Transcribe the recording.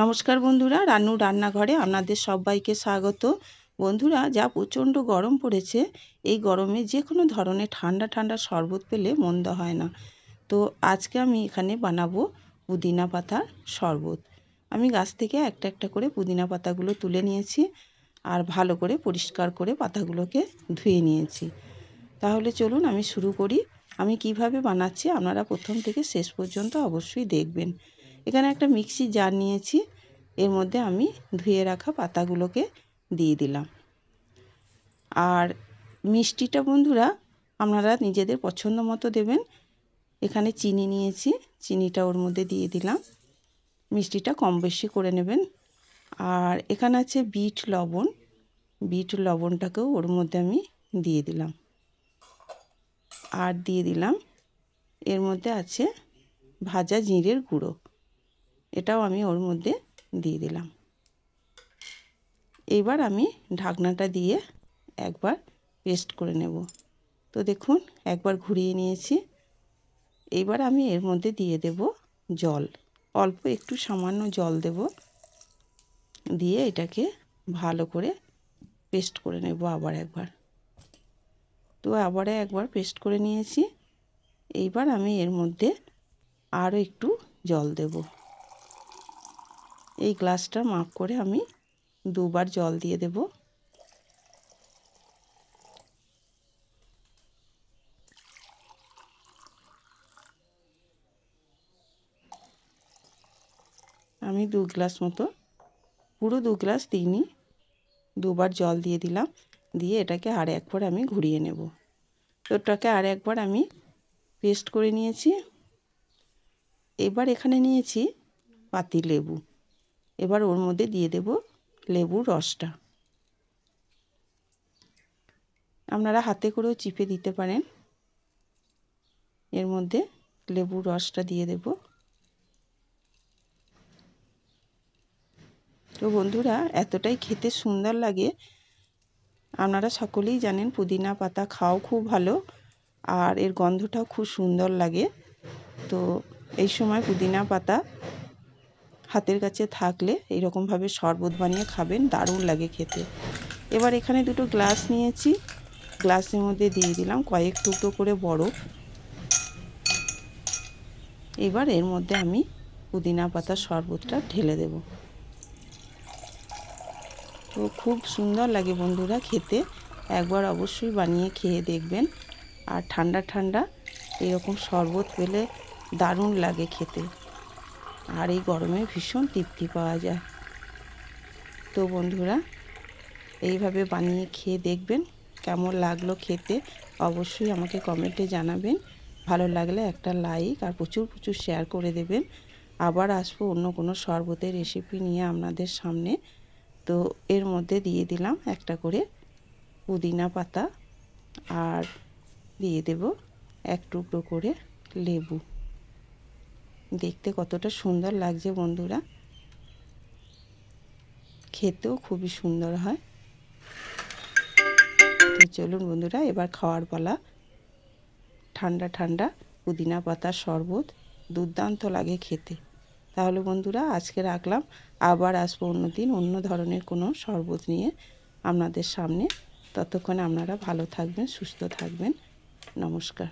নমস্কার বন্ধুরা, রান্নুর রান্নাঘরে আপনাদের সবাইকে স্বাগত। বন্ধুরা, যা প্রচণ্ড গরম পড়েছে, এই গরমে যে কোনো ধরনের ঠান্ডা ঠান্ডা শরবত পেলে মন্দ হয় না। তো আজকে আমি এখানে বানাবো পুদিনা পাতার শরবত। আমি গাছ থেকে একটা একটা করে পুদিনা পাতাগুলো তুলে নিয়েছি আর ভালো করে পরিষ্কার করে পাতাগুলোকে ধুয়ে নিয়েছি। তাহলে চলুন আমি শুরু করি। আমি কিভাবে বানাচ্ছি আপনারা প্রথম থেকে শেষ পর্যন্ত অবশ্যই দেখবেন। এখানে একটা মিক্সি জার নিয়েছি, এর মধ্যে আমি ধুয়ে রাখা পাতাগুলোকে দিয়ে দিলাম। আর মিষ্টিটা বন্ধুরা আপনারা নিজেদের পছন্দ মতো দেবেন। এখানে চিনি নিয়েছি, চিনিটা ওর মধ্যে দিয়ে দিলাম। মিষ্টিটা কম বেশি করে নেবেন। আর এখানে আছে বিট লবণ, বিট লবণটাকেও ওর মধ্যে আমি দিয়ে দিলাম। আর দিয়ে দিলাম এর মধ্যে আছে ভাজা জিরের গুঁড়ো, এটাও আমি ওর মধ্যে দিয়ে দিলাম। এইবার আমি ঢাকনাটা দিয়ে একবার পেস্ট করে নেব। তো দেখুন একবার ঘুরিয়ে নিয়েছি। এইবার আমি এর মধ্যে দিয়ে দেব জল, অল্প একটু সামান্য জল দেব, দিয়ে এটাকে ভালো করে পেস্ট করে নেব আবার একবার। তো আবার একবার পেস্ট করে নিয়েছি। এইবার আমি এর মধ্যে আরও একটু জল দেব। এই গ্লাসটা মাপ করে আমি দুবার জল দিয়ে দেব। আমি 2 গ্লাস মতো, পুরো 2 গ্লাস দিইনি, দুবার জল দিয়ে দিলাম। দিয়ে এটাকে আর একবার আমি ঘুরিয়ে নেব। তো এটাকে আর একবার আমি পেস্ট করে নিয়েছি। এবার এখানে নিয়েছি পাতি লেবু, এবার ওর মধ্যে দিয়ে দেব লেবুর রসটা। আপনারা হাতে করেও চিপে দিতে পারেন। এর মধ্যে লেবুর রসটা দিয়ে দেব। তো বন্ধুরা, এতটাই খেতে সুন্দর লাগে। আপনারা সকলেই জানেন পুদিনা পাতা খাওয়াও খুব ভালো, আর এর গন্ধটাও খুব সুন্দর লাগে। তো এই সময় পুদিনা পাতা হাতের কাছে থাকলে এইরকমভাবে শরবত বানিয়ে খাবেন, দারুণ লাগে খেতে। এবার এখানে দুটো গ্লাস নিয়েছি, গ্লাসের মধ্যে দিয়ে দিলাম কয়েক টুকরো করে বরফ। এবার এর মধ্যে আমি পুদিনা পাতার শরবতটা ঢেলে দেব। তো খুব সুন্দর লাগে বন্ধুরা খেতে, একবার অবশ্যই বানিয়ে খেয়ে দেখবেন। আর ঠান্ডা ঠান্ডা এরকম শরবত পেলে দারুণ লাগে খেতে, আর এই গরমে ভীষণ তৃপ্তি পাওয়া যায়। তো বন্ধুরা, এইভাবে বানিয়ে খেয়ে দেখবেন, কেমন লাগলো খেতে অবশ্যই আমাকে কমেন্টে জানাবেন। ভালো লাগলে একটা লাইক আর প্রচুর প্রচুর শেয়ার করে দেবেন। আবার আসবো অন্য কোনো শরবতের রেসিপি নিয়ে আপনাদের সামনে। তো এর মধ্যে দিয়ে দিলাম একটা করে পুদিনা পাতা, আর দিয়ে দেব এক টুকরো করে লেবু। দেখতে কতটা সুন্দর লাগছে বন্ধুরা, খেতেও খুবই সুন্দর হয়। তো চলুন বন্ধুরা, এবার খাওয়ার পালা। ঠান্ডা ঠান্ডা পুদিনা পাতার শরবত দুর্দান্ত লাগে খেতে। তাহলে বন্ধুরা আজকে রাখলাম, আবার আসবো অন্যদিন অন্য ধরনের কোনো শরবত নিয়ে আপনাদের সামনে। ততক্ষণে আপনারা ভালো থাকবেন, সুস্থ থাকবেন। নমস্কার।